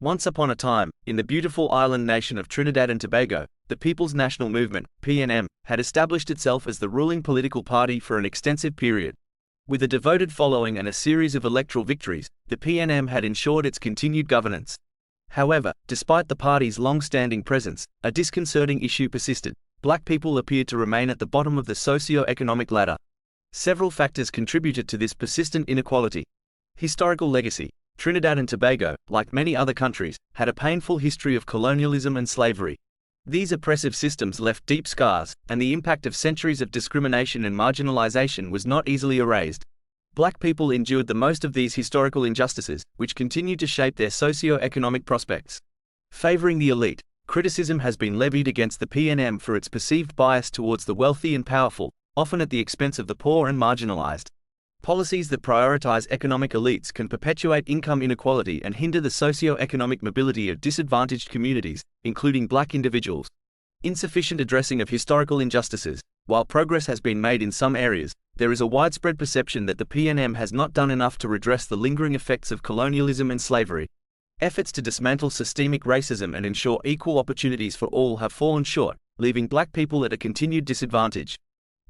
Once upon a time, in the beautiful island nation of Trinidad and Tobago, the People's National Movement, PNM, had established itself as the ruling political party for an extensive period. With a devoted following and a series of electoral victories, the PNM had ensured its continued governance. However, despite the party's long-standing presence, a disconcerting issue persisted. Black people appeared to remain at the bottom of the socio-economic ladder. Several factors contributed to this persistent inequality. Historical legacy. Trinidad and Tobago, like many other countries, had a painful history of colonialism and slavery. These oppressive systems left deep scars, and the impact of centuries of discrimination and marginalization was not easily erased. Black people endured the most of these historical injustices, which continued to shape their socio-economic prospects. Favoring the elite. Criticism has been levied against the PNM for its perceived bias towards the wealthy and powerful, often at the expense of the poor and marginalized. Policies that prioritize economic elites can perpetuate income inequality and hinder the socio-economic mobility of disadvantaged communities, including black individuals. Insufficient addressing of historical injustices. While progress has been made in some areas, there is a widespread perception that the PNM has not done enough to redress the lingering effects of colonialism and slavery. Efforts to dismantle systemic racism and ensure equal opportunities for all have fallen short, leaving black people at a continued disadvantage.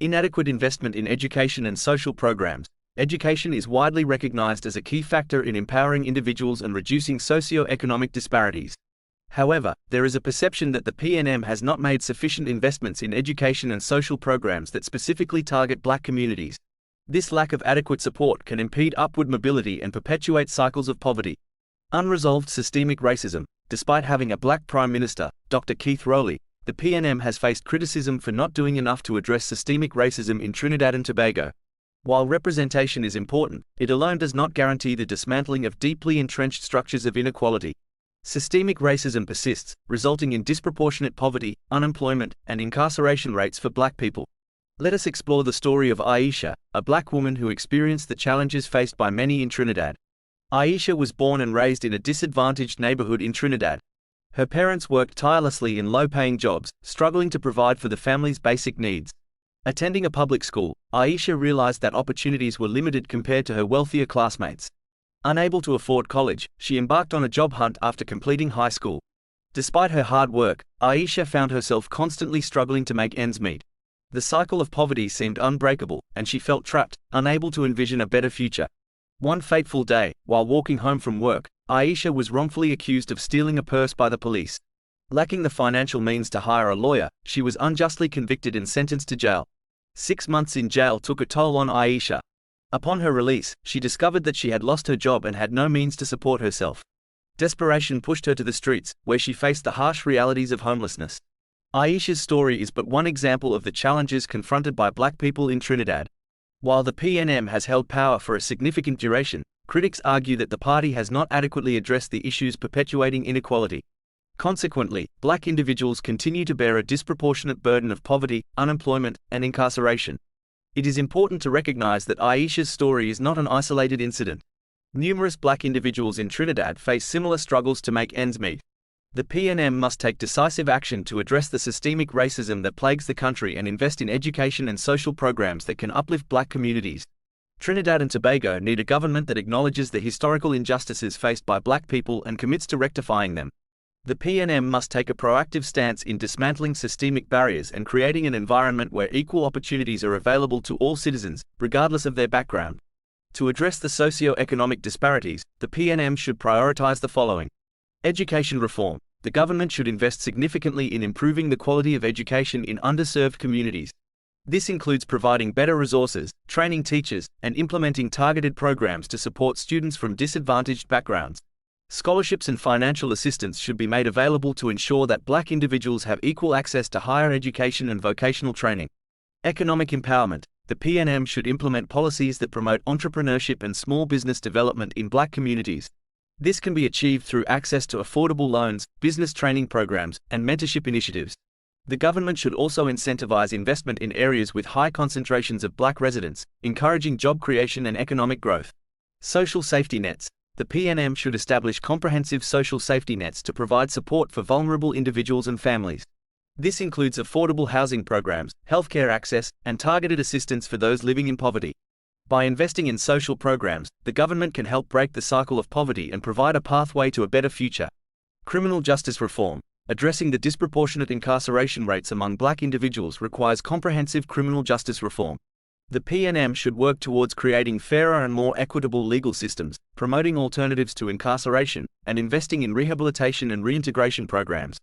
Inadequate investment in education and social programs. Education is widely recognized as a key factor in empowering individuals and reducing socio-economic disparities. However, there is a perception that the PNM has not made sufficient investments in education and social programs that specifically target black communities. This lack of adequate support can impede upward mobility and perpetuate cycles of poverty. Unresolved systemic racism. Despite having a black Prime Minister, Dr. Keith Rowley, the PNM has faced criticism for not doing enough to address systemic racism in Trinidad and Tobago. While representation is important, it alone does not guarantee the dismantling of deeply entrenched structures of inequality. Systemic racism persists, resulting in disproportionate poverty, unemployment, and incarceration rates for black people. Let us explore the story of Aisha, a black woman who experienced the challenges faced by many in Trinidad. Aisha was born and raised in a disadvantaged neighborhood in Trinidad. Her parents worked tirelessly in low-paying jobs, struggling to provide for the family's basic needs. Attending a public school, Aisha realized that opportunities were limited compared to her wealthier classmates. Unable to afford college, she embarked on a job hunt after completing high school. Despite her hard work, Aisha found herself constantly struggling to make ends meet. The cycle of poverty seemed unbreakable, and she felt trapped, unable to envision a better future. One fateful day, while walking home from work, Aisha was wrongfully accused of stealing a purse by the police. Lacking the financial means to hire a lawyer, she was unjustly convicted and sentenced to jail. 6 months in jail took a toll on Aisha. Upon her release, she discovered that she had lost her job and had no means to support herself. Desperation pushed her to the streets, where she faced the harsh realities of homelessness. Aisha's story is but one example of the challenges confronted by black people in Trinidad. While the PNM has held power for a significant duration, critics argue that the party has not adequately addressed the issues perpetuating inequality. Consequently, black individuals continue to bear a disproportionate burden of poverty, unemployment, and incarceration. It is important to recognize that Aisha's story is not an isolated incident. Numerous black individuals in Trinidad face similar struggles to make ends meet. The PNM must take decisive action to address the systemic racism that plagues the country and invest in education and social programs that can uplift black communities. Trinidad and Tobago need a government that acknowledges the historical injustices faced by black people and commits to rectifying them. The PNM must take a proactive stance in dismantling systemic barriers and creating an environment where equal opportunities are available to all citizens, regardless of their background. To address the socio-economic disparities, the PNM should prioritize the following. Education reform. The government should invest significantly in improving the quality of education in underserved communities. This includes providing better resources, training teachers, and implementing targeted programs to support students from disadvantaged backgrounds. Scholarships and financial assistance should be made available to ensure that black individuals have equal access to higher education and vocational training. Economic empowerment. The PNM should implement policies that promote entrepreneurship and small business development in black communities. This can be achieved through access to affordable loans, business training programs, and mentorship initiatives. The government should also incentivize investment in areas with high concentrations of black residents, encouraging job creation and economic growth. Social safety nets. The PNM should establish comprehensive social safety nets to provide support for vulnerable individuals and families. This includes affordable housing programs, healthcare access, and targeted assistance for those living in poverty. By investing in social programs, the government can help break the cycle of poverty and provide a pathway to a better future. Criminal justice reform. Addressing the disproportionate incarceration rates among black individuals requires comprehensive criminal justice reform. The PNM should work towards creating fairer and more equitable legal systems, promoting alternatives to incarceration, and investing in rehabilitation and reintegration programs.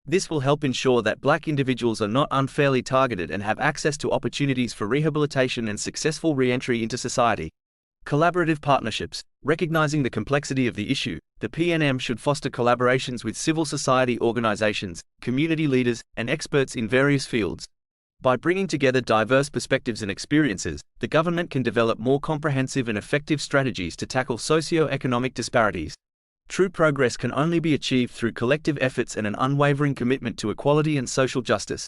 This will help ensure that black individuals are not unfairly targeted and have access to opportunities for rehabilitation and successful re-entry into society. Collaborative partnerships. Recognizing the complexity of the issue, the PNM should foster collaborations with civil society organizations, community leaders, and experts in various fields. By bringing together diverse perspectives and experiences, the government can develop more comprehensive and effective strategies to tackle socio-economic disparities. True progress can only be achieved through collective efforts and an unwavering commitment to equality and social justice.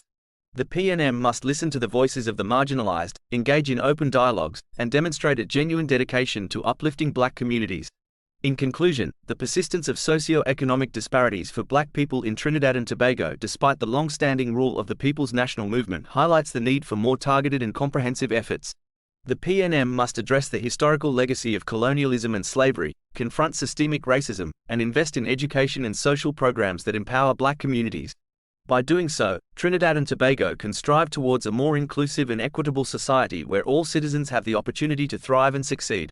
The PNM must listen to the voices of the marginalized, engage in open dialogues, and demonstrate a genuine dedication to uplifting black communities. In conclusion, the persistence of socio-economic disparities for black people in Trinidad and Tobago, despite the long-standing rule of the People's National Movement, highlights the need for more targeted and comprehensive efforts. The PNM must address the historical legacy of colonialism and slavery, confront systemic racism, and invest in education and social programs that empower black communities. By doing so, Trinidad and Tobago can strive towards a more inclusive and equitable society where all citizens have the opportunity to thrive and succeed.